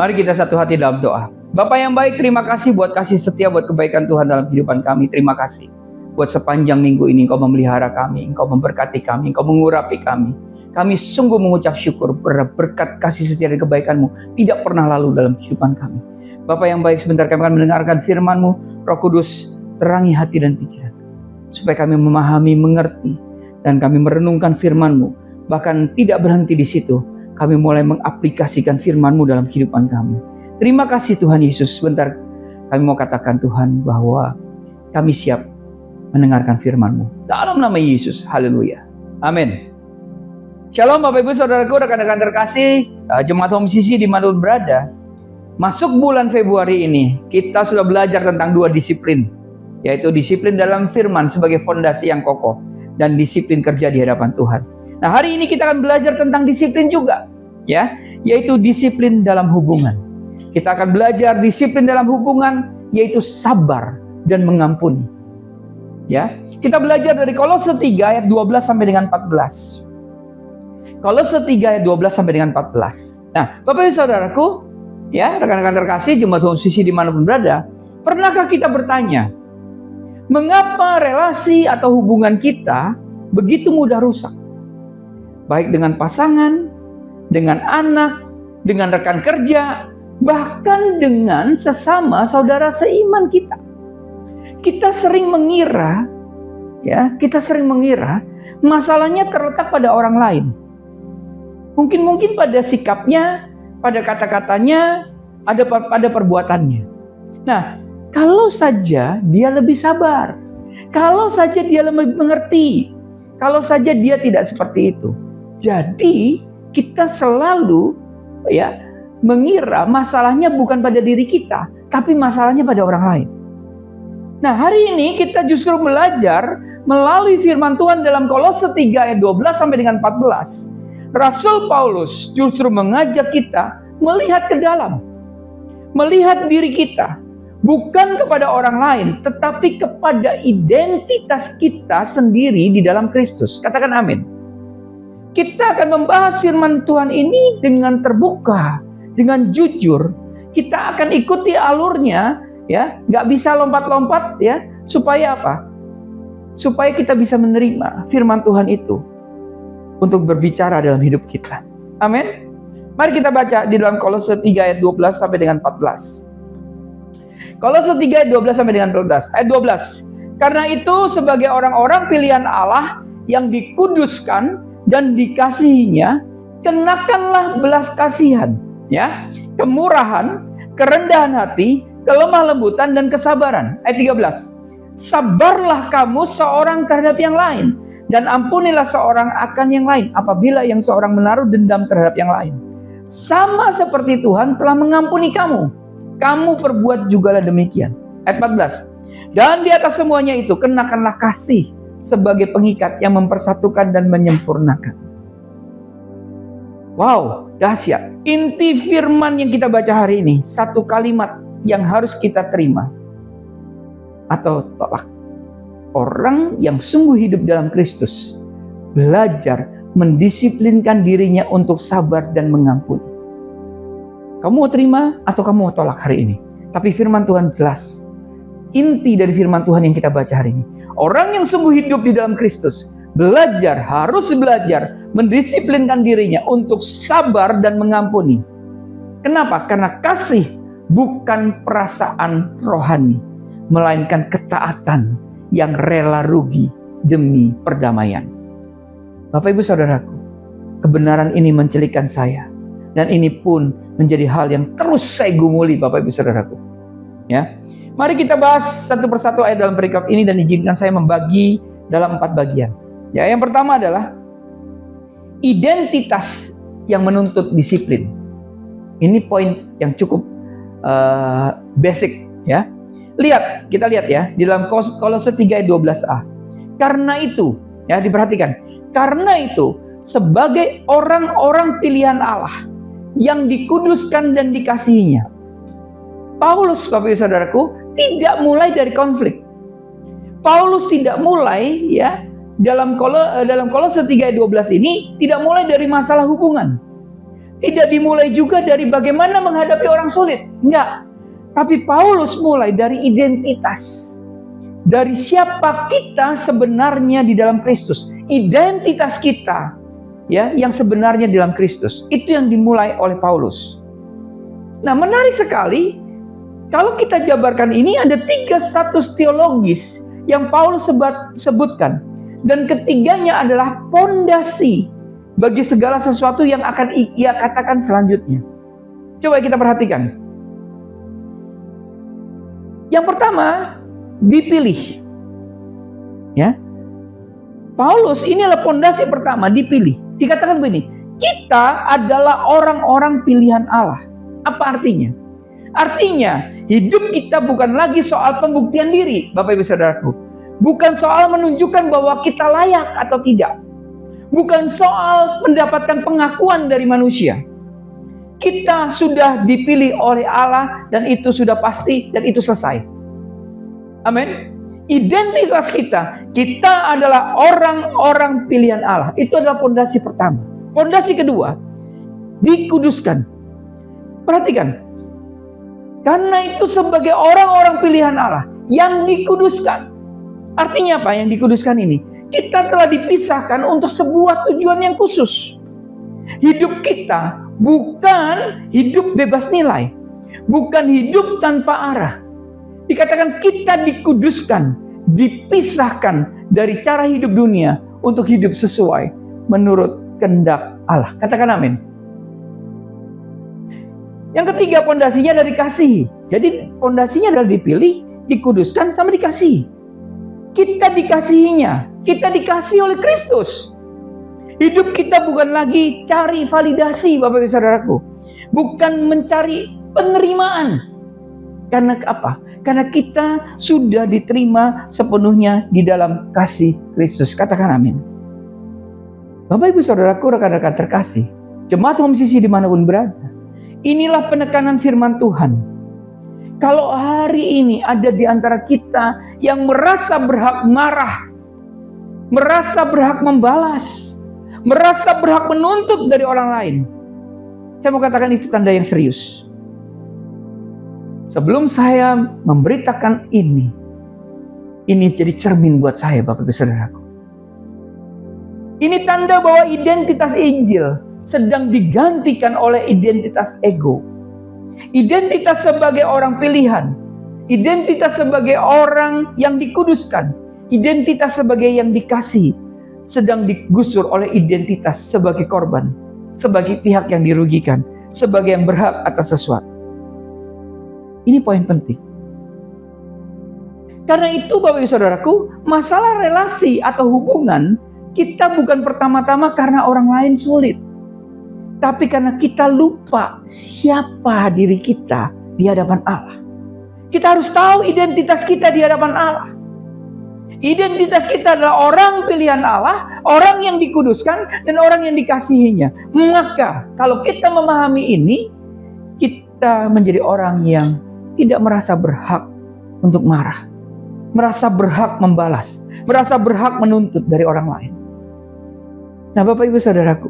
Mari kita satu hati dalam doa. Bapa yang baik, terima kasih buat kasih setia, buat kebaikan Tuhan dalam kehidupan kami. Terima kasih buat sepanjang minggu ini Engkau memelihara kami, Engkau memberkati kami, Engkau mengurapi kami. Kami sungguh mengucap syukur berkat kasih setia dan kebaikan-Mu tidak pernah lalu dalam kehidupan kami. Bapa yang baik, sebentar kami akan mendengarkan firman-Mu. Roh Kudus, terangi hati dan pikiran, supaya kami memahami, mengerti, dan kami merenungkan firman-Mu. Bahkan tidak berhenti di situ, kami mulai mengaplikasikan firman-Mu dalam kehidupan kami. Terima kasih Tuhan Yesus. Sebentar kami mau katakan Tuhan bahwa kami siap mendengarkan firman-Mu. Dalam nama Yesus, haleluya. Amin. Shalom Bapak Ibu Saudaraku, rekan-rekan terkasih, Jemaat Home CC dimanapun berada. Masuk bulan Februari ini, kita sudah belajar tentang dua disiplin, yaitu disiplin dalam firman sebagai fondasi yang kokoh, dan disiplin kerja di hadapan Tuhan. Nah, hari ini kita akan belajar tentang disiplin juga, ya, yaitu disiplin dalam hubungan. Kita akan belajar disiplin dalam hubungan, yaitu sabar dan mengampuni. Ya, kita belajar dari Kolose 3 ayat 12 sampai dengan 14. Kolose 3 ayat 12 sampai dengan 14. Nah, Bapak Ibu Saudaraku, ya, rekan-rekan terkasih, Jemaat Home CC dimanapun berada, pernahkah kita bertanya, mengapa relasi atau hubungan kita begitu mudah rusak? Baik dengan pasangan, dengan anak, dengan rekan kerja, bahkan dengan sesama saudara seiman kita. Kita sering mengira, ya, masalahnya terletak pada orang lain. Mungkin pada sikapnya, pada kata-katanya, pada perbuatannya. Nah, kalau saja dia lebih sabar, kalau saja dia lebih mengerti, kalau saja dia tidak seperti itu. Jadi kita selalu, ya, mengira masalahnya bukan pada diri kita, tapi masalahnya pada orang lain. Nah, hari ini kita justru belajar melalui firman Tuhan dalam Kolose 3 ayat 12 sampai dengan 14. Rasul Paulus justru mengajak kita melihat ke dalam, melihat diri kita, bukan kepada orang lain, tetapi kepada identitas kita sendiri di dalam Kristus. Katakan amin. Kita akan membahas firman Tuhan ini dengan terbuka, dengan jujur. Kita akan ikuti alurnya, ya, nggak bisa lompat-lompat, ya, supaya apa? Supaya kita bisa menerima firman Tuhan itu untuk berbicara dalam hidup kita. Amin. Mari kita baca di dalam Kolose 3 ayat 12 sampai dengan 14. Kolose 3 ayat 12 sampai dengan 14. Ayat 12. Karena itu sebagai orang-orang pilihan Allah yang dikuduskan dan dikasihinya, kenakanlah belas kasihan, ya, kemurahan, kerendahan hati, kelemah lembutan, dan kesabaran. Ayat 13. Sabarlah kamu seorang terhadap yang lain, dan ampunilah seorang akan yang lain apabila yang seorang menaruh dendam terhadap yang lain. Sama seperti Tuhan telah mengampuni kamu, kamu perbuat jugalah demikian. Ayat 14. Dan di atas semuanya itu kenakanlah kasih sebagai pengikat yang mempersatukan dan menyempurnakan. Wow, dahsyat. Inti firman yang kita baca hari ini, satu kalimat yang harus kita terima atau tolak. Orang yang sungguh hidup dalam Kristus belajar mendisiplinkan dirinya untuk sabar dan mengampuni. Kamu mau terima atau kamu mau tolak hari ini? Tapi firman Tuhan jelas. Inti dari firman Tuhan yang kita baca hari ini, orang yang sungguh hidup di dalam Kristus harus belajar mendisiplinkan dirinya untuk sabar dan mengampuni. Kenapa? Karena kasih bukan perasaan rohani, melainkan ketaatan yang rela rugi demi perdamaian. Bapak Ibu Saudaraku, kebenaran ini mencelikkan saya, dan ini pun menjadi hal yang terus saya gumuli, Bapak Ibu Saudaraku. Ya, mari kita bahas satu persatu ayat dalam perikop ini, dan izinkan saya membagi dalam 4 bagian. Ya, yang pertama adalah identitas yang menuntut disiplin. Ini poin yang cukup basic, ya. Kita lihat ya di dalam Kolose 3 ayat 12a. Karena itu, ya, diperhatikan. Karena itu, sebagai orang-orang pilihan Allah yang dikuduskan dan dikasihinya, Paulus, Bapak Ibu Saudaraku, tidak mulai dari konflik. Paulus tidak mulai, ya, dalam Kolose 3 ayat 12 ini tidak mulai dari masalah hubungan. Tidak dimulai juga dari bagaimana menghadapi orang sulit. Enggak. Tapi Paulus mulai dari identitas. Dari siapa kita sebenarnya di dalam Kristus. Identitas kita ya yang sebenarnya di dalam Kristus. Itu yang dimulai oleh Paulus. Nah, menarik sekali. Kalau kita jabarkan ini ada 3 status teologis yang Paulus sebutkan. Dan ketiganya adalah pondasi bagi segala sesuatu yang akan ia katakan selanjutnya. Coba kita perhatikan. Yang pertama, dipilih. Ya. Paulus ini adalah pondasi pertama, dipilih. Dikatakan begini, kita adalah orang-orang pilihan Allah. Apa artinya? Artinya, hidup kita bukan lagi soal pembuktian diri, Bapak Ibu Saudaraku. Bukan soal menunjukkan bahwa kita layak atau tidak. Bukan soal mendapatkan pengakuan dari manusia. Kita sudah dipilih oleh Allah dan itu sudah pasti dan itu selesai. Amin. Identitas kita adalah orang-orang pilihan Allah. Itu adalah pondasi pertama. Pondasi kedua, dikuduskan. Perhatikan. Karena itu sebagai orang-orang pilihan Allah yang dikuduskan. Artinya apa yang dikuduskan ini? Kita telah dipisahkan untuk sebuah tujuan yang khusus. Hidup kita bukan hidup bebas nilai. Bukan hidup tanpa arah. Dikatakan kita dikuduskan, dipisahkan dari cara hidup dunia untuk hidup sesuai menurut kehendak Allah. Katakan amin. Yang ketiga, pondasinya dari kasih. Jadi pondasinya adalah dipilih, dikuduskan, sama dikasihi. Kita dikasihinya, kita dikasihi oleh Kristus. Hidup kita bukan lagi cari validasi, Bapak Ibu Saudaraku. Bukan mencari penerimaan. Karena apa? Karena kita sudah diterima sepenuhnya di dalam kasih Kristus. Katakan amin. Bapak Ibu Saudaraku, rekan-rekan terkasih, jemaat Home Sisi dimanapun berada, inilah penekanan firman Tuhan. Kalau hari ini ada di antara kita yang merasa berhak marah, merasa berhak membalas, merasa berhak menuntut dari orang lain, saya mau katakan itu tanda yang serius. Sebelum saya memberitakan ini jadi cermin buat saya, Bapak Ibu Saudaraku. Ini tanda bahwa identitas Injil sedang digantikan oleh identitas ego. Identitas sebagai orang pilihan, identitas sebagai orang yang dikuduskan, identitas sebagai yang dikasihi, sedang digusur oleh identitas sebagai korban, sebagai pihak yang dirugikan, sebagai yang berhak atas sesuatu. Ini poin penting. Karena itu Bapak Ibu Saudaraku, masalah relasi atau hubungan kita bukan pertama-tama karena orang lain sulit. Tapi karena kita lupa siapa diri kita di hadapan Allah. Kita harus tahu identitas kita di hadapan Allah. Identitas kita adalah orang pilihan Allah, orang yang dikuduskan, dan orang yang dikasihinya. Maka kalau kita memahami ini, kita menjadi orang yang tidak merasa berhak untuk marah. Merasa berhak membalas. Merasa berhak menuntut dari orang lain. Nah Bapak Ibu Saudaraku,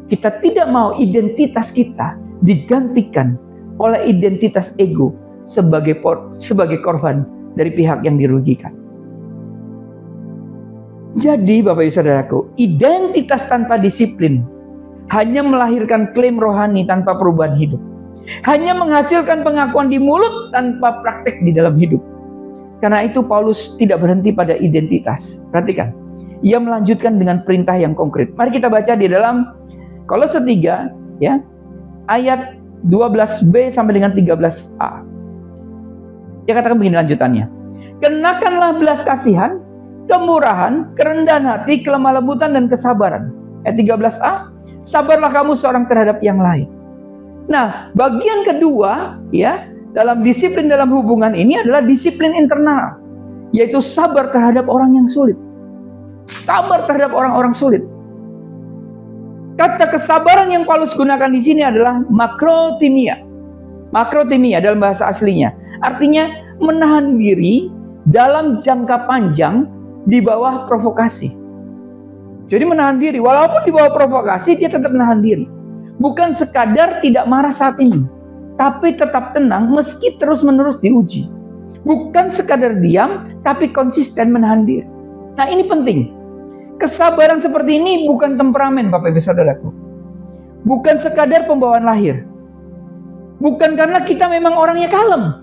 kita tidak mau identitas kita digantikan oleh identitas ego sebagai korban dari pihak yang dirugikan. Jadi Bapak Ibu Saudaraku, identitas tanpa disiplin hanya melahirkan klaim rohani tanpa perubahan hidup. Hanya menghasilkan pengakuan di mulut tanpa praktek di dalam hidup. Karena itu Paulus tidak berhenti pada identitas. Perhatikan, ia melanjutkan dengan perintah yang konkret. Mari kita baca di dalam Kolose 3 ya, ayat 12b sampai dengan 13a. Dia katakan begini lanjutannya. Kenakanlah belas kasihan, kemurahan, kerendahan hati, kelemah lembutan dan kesabaran. Ayat 13a, sabarlah kamu seorang terhadap yang lain. Nah, bagian kedua ya, dalam disiplin dalam hubungan ini adalah disiplin internal, yaitu sabar terhadap orang yang sulit. Sabar terhadap orang-orang sulit. Kata kesabaran yang Paulus gunakan di sini adalah makrotimia. Makrotimia dalam bahasa aslinya. Artinya menahan diri dalam jangka panjang di bawah provokasi. Jadi menahan diri, walaupun di bawah provokasi dia tetap menahan diri. Bukan sekadar tidak marah saat ini, tapi tetap tenang meski terus-menerus diuji. Bukan sekadar diam, tapi konsisten menahan diri. Nah, ini penting. Kesabaran seperti ini bukan temperamen, Bapak Ibu Saudaraku. Bukan sekadar pembawaan lahir. Bukan karena kita memang orangnya kalem.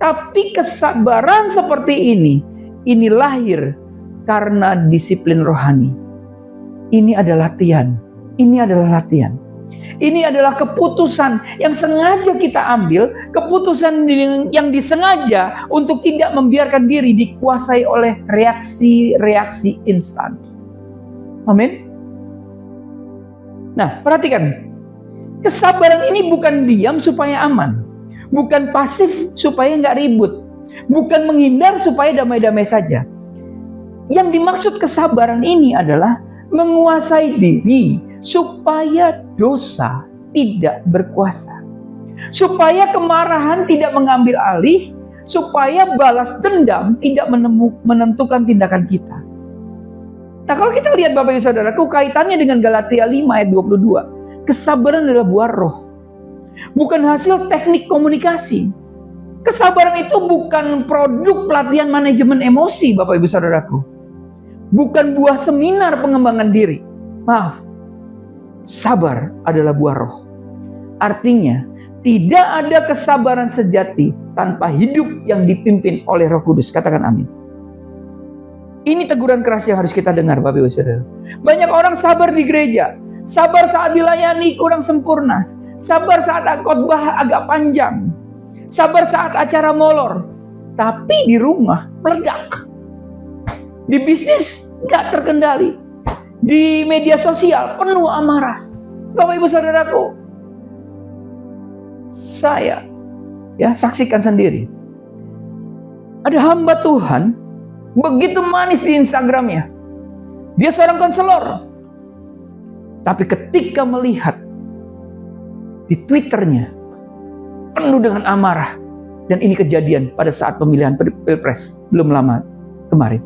Tapi kesabaran seperti ini lahir karena disiplin rohani. Ini adalah latihan. Ini adalah latihan. Ini adalah keputusan yang sengaja kita ambil, keputusan yang disengaja untuk tidak membiarkan diri dikuasai oleh reaksi-reaksi instan. Amin. Nah, perhatikan. Kesabaran ini bukan diam supaya aman. Bukan pasif supaya nggak ribut. Bukan menghindar supaya damai-damai saja. Yang dimaksud kesabaran ini adalah menguasai diri supaya dosa tidak berkuasa. Supaya kemarahan tidak mengambil alih. Supaya balas dendam tidak menentukan tindakan kita. Nah, kalau kita lihat Bapak Ibu Saudaraku, kaitannya dengan Galatia 5 ayat 22. Kesabaran adalah buah roh. Bukan hasil teknik komunikasi. Kesabaran itu bukan produk pelatihan manajemen emosi, Bapak Ibu Saudaraku. Bukan buah seminar pengembangan diri. Maaf. Sabar adalah buah roh. Artinya, tidak ada kesabaran sejati tanpa hidup yang dipimpin oleh Roh Kudus. Katakan amin. Ini teguran keras yang harus kita dengar, Bapak Ibu Saudara. Banyak orang sabar di gereja, sabar saat dilayani kurang sempurna, sabar saat khotbah agak panjang, sabar saat acara molor, tapi di rumah meledak. Di bisnis nggak terkendali, di media sosial penuh amarah. Bapak Ibu Saudaraku, saya saksikan sendiri. Ada hamba Tuhan begitu manis di Instagramnya. Dia seorang konselor. Tapi ketika melihat di Twitternya penuh dengan amarah. Dan ini kejadian pada saat pemilihan pilpres belum lama kemarin.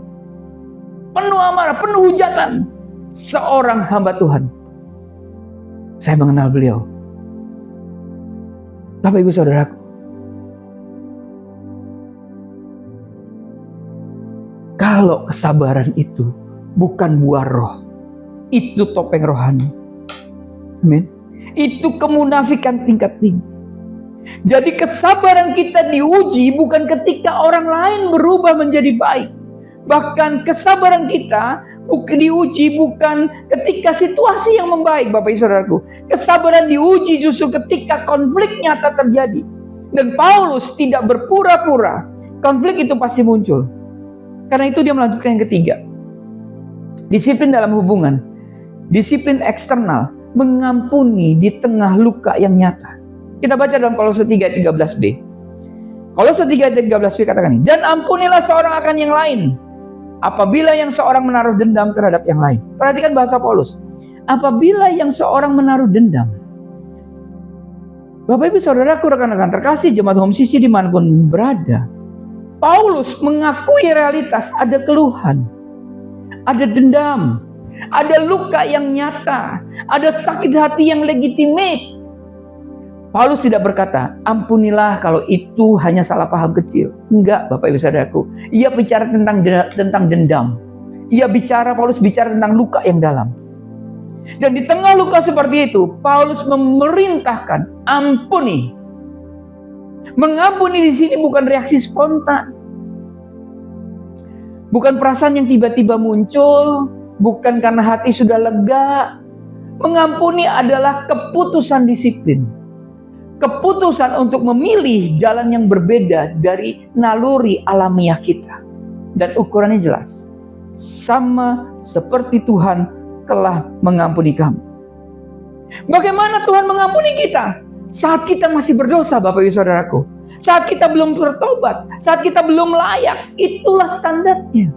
Penuh amarah, penuh hujatan. Seorang hamba Tuhan. Saya mengenal beliau. Bapak Ibu Saudaraku, kalau kesabaran itu bukan buah roh, itu topeng rohani. Amin. Itu kemunafikan tingkat tinggi. Jadi kesabaran kita diuji bukan ketika orang lain berubah menjadi baik. Bahkan kesabaran kita diuji bukan ketika situasi yang membaik, Bapak Ibu Saudaraku. Kesabaran diuji justru ketika konflik nyata terjadi. Dan Paulus tidak berpura-pura. Konflik itu pasti muncul. Karena itu dia melanjutkan yang ketiga. Disiplin dalam hubungan. Disiplin eksternal. Mengampuni di tengah luka yang nyata. Kita baca dalam Kolose 3 ayat 13b. Kolose 3 ayat 13b katakan ini. Dan ampunilah seorang akan yang lain. Apabila yang seorang menaruh dendam terhadap yang lain. Perhatikan bahasa Paulus. Apabila yang seorang menaruh dendam. Bapak Ibu Saudaraku, rekan-rekan terkasih, jemaat Home Sisi dimanapun berada. Paulus mengakui realitas ada keluhan. Ada dendam. Ada luka yang nyata. Ada sakit hati yang legitimate. Paulus tidak berkata, ampunilah kalau itu hanya salah paham kecil. Enggak, Bapak Ibu Saudaraku. Ia bicara tentang dendam. Paulus bicara tentang luka yang dalam. Dan di tengah luka seperti itu, Paulus memerintahkan ampuni. Mengampuni di sini bukan reaksi spontan. Bukan perasaan yang tiba-tiba muncul, bukan karena hati sudah lega. Mengampuni adalah keputusan disiplin. Keputusan untuk memilih jalan yang berbeda dari naluri alamiah kita. Dan ukurannya jelas. Sama seperti Tuhan telah mengampuni kamu. Bagaimana Tuhan mengampuni kita? Saat kita masih berdosa, Bapak Ibu Saudaraku. Saat kita belum bertobat. Saat kita belum layak. Itulah standarnya.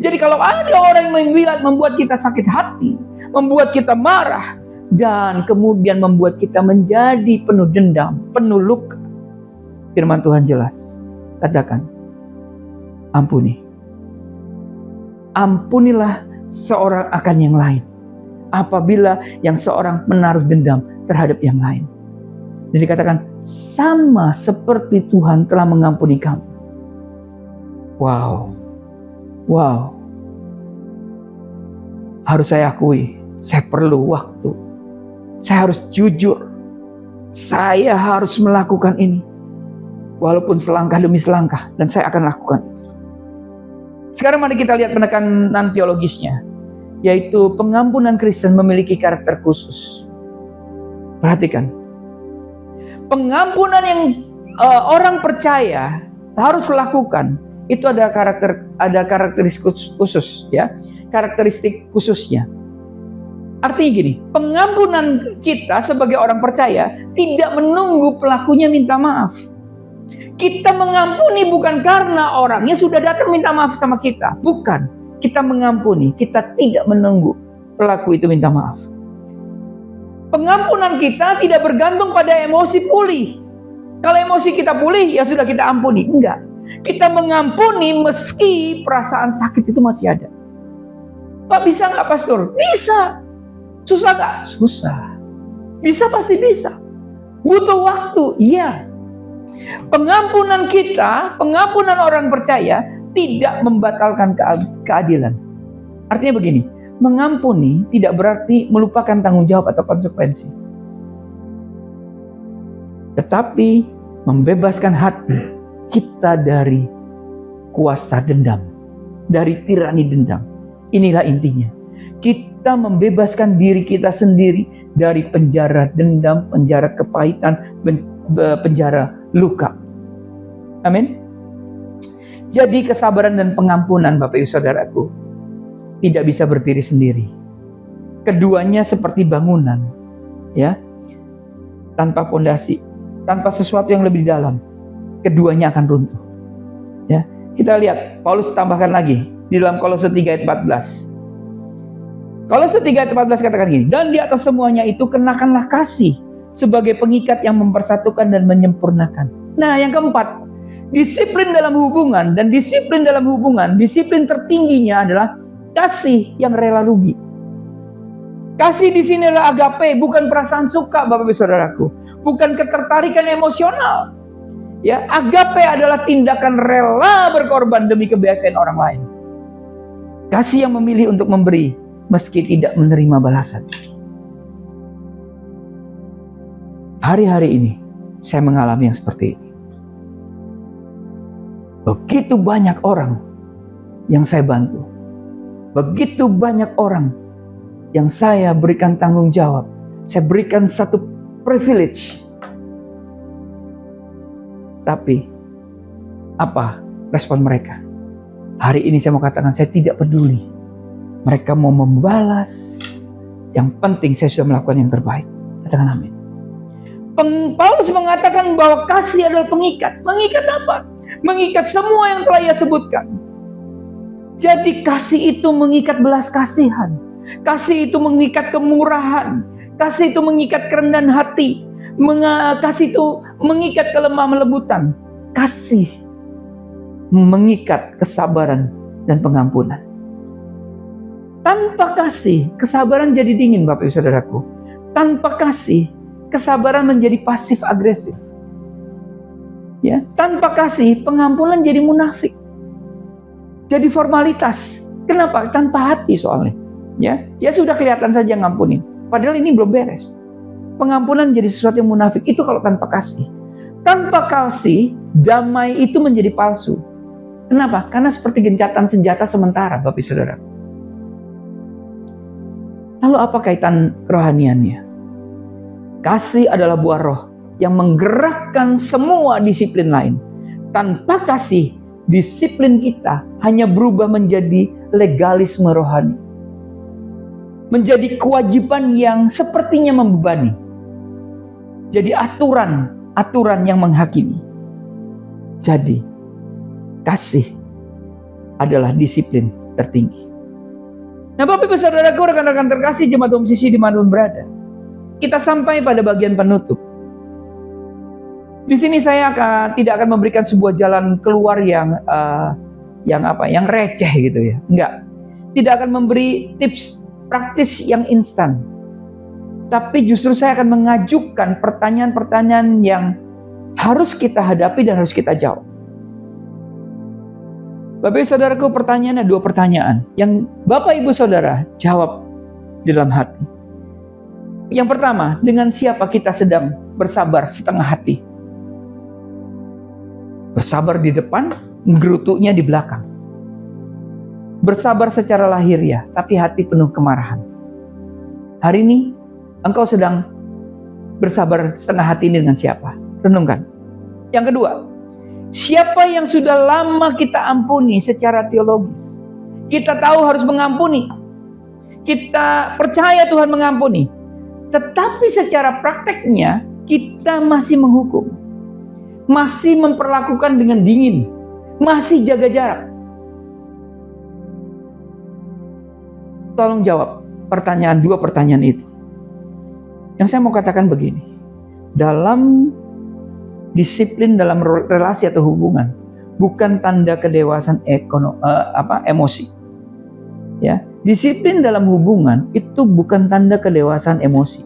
Jadi kalau ada orang yang membuat kita sakit hati. Membuat kita marah. Dan kemudian membuat kita menjadi penuh dendam, penuh luka. Firman Tuhan jelas. Katakan, ampuni. Ampunilah seorang akan yang lain. apabila yang seorang menaruh dendam terhadap yang lain. Jadi dikatakan, sama seperti Tuhan telah mengampuni kamu. Wow. Wow. Harus saya akui, saya perlu waktu. Saya harus jujur. Saya harus melakukan ini. Walaupun selangkah demi selangkah, dan saya akan lakukan. Sekarang mari kita lihat penekanan teologisnya, yaitu pengampunan Kristen memiliki karakter khusus. Perhatikan. Pengampunan yang orang percaya harus lakukan, itu ada karakteristik khusus, ya, karakteristik khususnya. Artinya gini, pengampunan kita sebagai orang percaya tidak menunggu pelakunya minta maaf. Kita mengampuni bukan karena orangnya sudah datang minta maaf sama kita, bukan. Kita mengampuni, kita tidak menunggu pelaku itu minta maaf. Pengampunan kita tidak bergantung pada emosi pulih. Kalau emosi kita pulih, ya sudah kita ampuni. Enggak. Kita mengampuni meski perasaan sakit itu masih ada. Pak, bisa nggak pastor? Bisa. Susah nggak? Susah. Bisa, pasti bisa. Butuh waktu, iya. Pengampunan kita, pengampunan orang percaya tidak membatalkan keadilan. Artinya begini, mengampuni tidak berarti melupakan tanggung jawab atau konsekuensi. Tetapi membebaskan hati kita dari kuasa dendam, dari tirani dendam. Inilah intinya. Kita membebaskan diri kita sendiri dari penjara dendam, penjara kepahitan, penjara luka. Amin. Jadi kesabaran dan pengampunan, Bapak Ibu Saudaraku, tidak bisa berdiri sendiri. Keduanya seperti bangunan, ya, tanpa fondasi, tanpa sesuatu yang lebih dalam, keduanya akan runtuh. Ya, kita lihat Paulus tambahkan lagi di dalam Kolose 3 ayat 14. Kolose 3 ayat 14 katakan gini, dan di atas semuanya itu kenakanlah kasih sebagai pengikat yang mempersatukan dan menyempurnakan. Nah, yang keempat, disiplin dalam hubungan, dan disiplin dalam hubungan, disiplin tertingginya adalah kasih yang rela rugi. Kasih di sini adalah agape, bukan perasaan suka, Bapak Ibu Saudaraku, bukan ketertarikan emosional. Ya, agape adalah tindakan rela berkorban demi kebaikan orang lain. Kasih yang memilih untuk memberi meski tidak menerima balasan. Hari-hari ini saya mengalami yang seperti ini. Begitu banyak orang yang saya bantu. Begitu banyak orang yang saya berikan tanggung jawab. Saya berikan satu privilege. Tapi apa respon mereka? Hari ini saya mau katakan, saya tidak peduli. Mereka mau membalas. Yang penting saya sudah melakukan yang terbaik. Katakan amin. Paulus mengatakan bahwa kasih adalah pengikat. Mengikat apa? Mengikat semua yang telah ia sebutkan. Jadi kasih itu mengikat belas kasihan. Kasih itu mengikat kemurahan. Kasih itu mengikat kerendahan hati. Kasih itu mengikat kelemah lembutan. Kasih mengikat kesabaran dan pengampunan. Tanpa kasih, kesabaran jadi dingin, Bapak Ibu Saudaraku. Tanpa kasih, kesabaran menjadi pasif agresif. Ya, tanpa kasih, pengampunan jadi munafik. Jadi formalitas. Kenapa? Tanpa hati soalnya. Ya sudah kelihatan saja ngampunin. Padahal ini belum beres. Pengampunan jadi sesuatu yang munafik. Itu kalau tanpa kasih. Tanpa kasih, damai itu menjadi palsu. Kenapa? Karena seperti gencatan senjata sementara, Bapak Saudara. Lalu apa kaitan kerohaniannya? Kasih adalah buah roh yang menggerakkan semua disiplin lain. Tanpa kasih, disiplin kita hanya berubah menjadi legalisme rohani. Menjadi kewajiban yang sepertinya membebani. Jadi aturan yang menghakimi. Jadi, kasih adalah disiplin tertinggi. Nah, Bapak Ibu Saudaraku, rekan-rekan terkasih jemaat Om Sisi dimanapun berada, kita sampai pada bagian penutup. Di sini saya tidak akan memberikan sebuah jalan keluar yang receh gitu ya. Enggak. Tidak akan memberi tips praktis yang instan. Tapi justru saya akan mengajukan pertanyaan-pertanyaan yang harus kita hadapi dan harus kita jawab. Bapak Ibu Saudaraku, pertanyaannya 2 pertanyaan yang Bapak Ibu Saudara jawab di dalam hati. Yang pertama, dengan siapa kita sedang bersabar setengah hati? Bersabar di depan, gerutunya di belakang. Bersabar secara lahiriah, tapi hati penuh kemarahan. Hari ini, engkau sedang bersabar setengah hati ini dengan siapa? Renungkan. Yang kedua, siapa yang sudah lama kita ampuni secara teologis? Kita tahu harus mengampuni. Kita percaya Tuhan mengampuni. Tetapi secara prakteknya, kita masih menghukum. Masih memperlakukan dengan dingin. Masih jaga jarak. Tolong jawab pertanyaan 2 pertanyaan itu. Yang saya mau katakan begini. Dalam disiplin dalam relasi atau hubungan bukan tanda kedewasaan emosi. Ya, disiplin dalam hubungan itu bukan tanda kedewasaan emosi.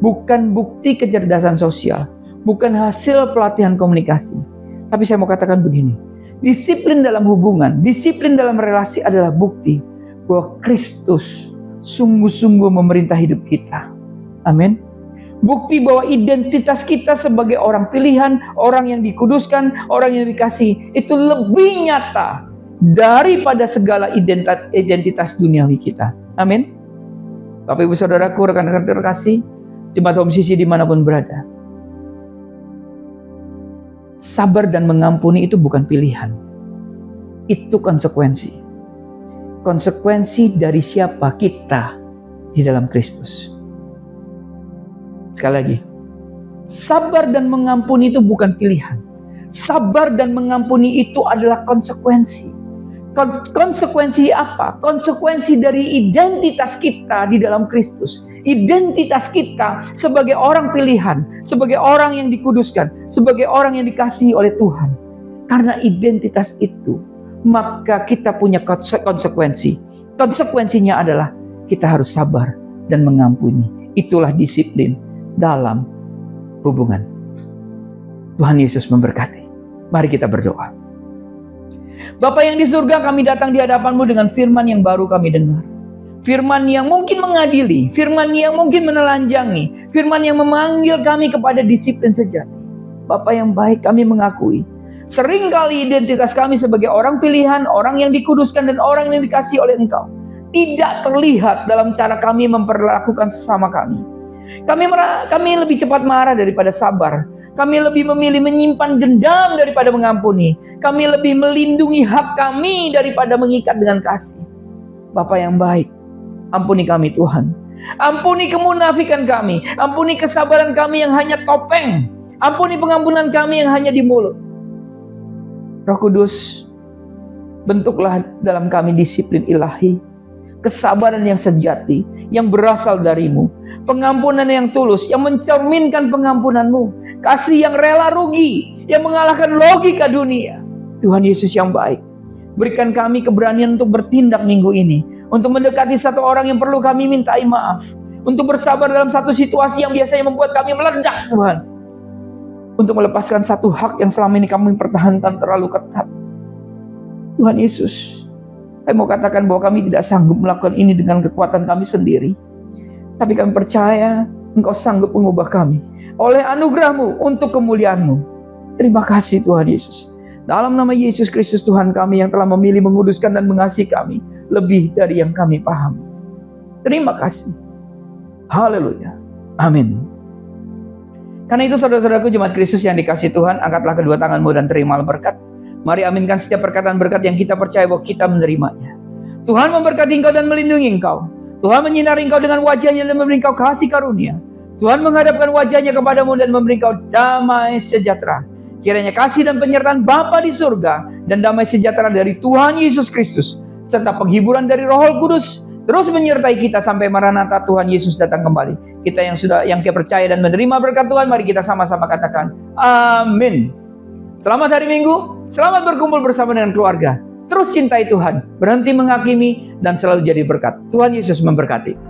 Bukan bukti kecerdasan sosial, bukan hasil pelatihan komunikasi. Tapi saya mau katakan begini. Disiplin dalam hubungan, disiplin dalam relasi adalah bukti bahwa Kristus sungguh-sungguh memerintah hidup kita. Amin. Bukti bahwa identitas kita sebagai orang pilihan, orang yang dikuduskan, orang yang dikasihi, itu lebih nyata daripada segala identitas duniawi kita. Amin. Bapak Ibu Saudaraku, rekan-rekan terkasih, jemaat Home Sisi dimanapun berada. Sabar dan mengampuni itu bukan pilihan. Itu konsekuensi. Konsekuensi dari siapa kita di dalam Kristus. Sekali lagi, sabar dan mengampuni itu bukan pilihan. Sabar dan mengampuni itu adalah konsekuensi. Konsekuensi apa? Konsekuensi dari identitas kita di dalam Kristus. Identitas kita sebagai orang pilihan, sebagai orang yang dikuduskan, sebagai orang yang dikasihi oleh Tuhan. Karena identitas itu, maka kita punya konsekuensi. Konsekuensinya adalah kita harus sabar dan mengampuni. Itulah disiplin dalam hubungan. Tuhan Yesus memberkati. Mari kita berdoa. Bapa yang di surga, kami datang di hadapan-Mu dengan firman yang baru kami dengar. Firman yang mungkin mengadili, firman yang mungkin menelanjangi, firman yang memanggil kami kepada disiplin sejati. Bapa yang baik, kami mengakui seringkali identitas kami sebagai orang pilihan, orang yang dikuduskan dan orang yang dikasihi oleh Engkau tidak terlihat dalam cara kami memperlakukan sesama kami. Kami lebih cepat marah daripada sabar. Kami lebih memilih menyimpan dendam daripada mengampuni. Kami lebih melindungi hak kami daripada mengikat dengan kasih. Bapa yang baik, ampuni kami Tuhan. Ampuni kemunafikan kami. Ampuni kesabaran kami yang hanya topeng. Ampuni pengampunan kami yang hanya di mulut. Roh Kudus, bentuklah dalam kami disiplin ilahi. Kesabaran yang sejati, yang berasal dari-Mu. Pengampunan yang tulus, yang mencerminkan pengampunan-Mu. Kasih yang rela rugi, yang mengalahkan logika dunia. Tuhan Yesus yang baik, berikan kami keberanian untuk bertindak minggu ini. Untuk mendekati satu orang yang perlu kami mintai maaf. Untuk bersabar dalam satu situasi yang biasanya membuat kami meledak, Tuhan. Untuk melepaskan satu hak yang selama ini kami pertahankan terlalu ketat. Tuhan Yesus, kami mau katakan bahwa kami tidak sanggup melakukan ini dengan kekuatan kami sendiri. Tapi kami percaya Engkau sanggup mengubah kami oleh anugerah-Mu untuk kemuliaan-Mu. Terima kasih Tuhan Yesus. Dalam nama Yesus Kristus Tuhan kami yang telah memilih, menguduskan dan mengasihi kami lebih dari yang kami pahami. Terima kasih. Haleluya. Amin. Karena itu saudara-saudaraku jemaat Kristus yang dikasihi Tuhan, angkatlah kedua tanganmu dan terimalah berkat. Mari aminkan setiap perkataan berkat yang kita percaya bahwa kita menerimanya. Tuhan memberkati engkau dan melindungi engkau. Tuhan menyinari engkau dengan wajahnya dan memberi engkau kasih karunia. Tuhan menghadapkan wajahnya kepadamu dan memberi engkau damai sejahtera. Kiranya kasih dan penyertaan Bapa di surga dan damai sejahtera dari Tuhan Yesus Kristus serta penghiburan dari Roh Kudus terus menyertai kita sampai Maranatha Tuhan Yesus datang kembali. Kita yang percaya dan menerima berkat Tuhan, mari kita sama-sama katakan amin. Selamat hari Minggu, selamat berkumpul bersama dengan keluarga. Terus cintai Tuhan, berhenti menghakimi dan selalu jadi berkat. Tuhan Yesus memberkati.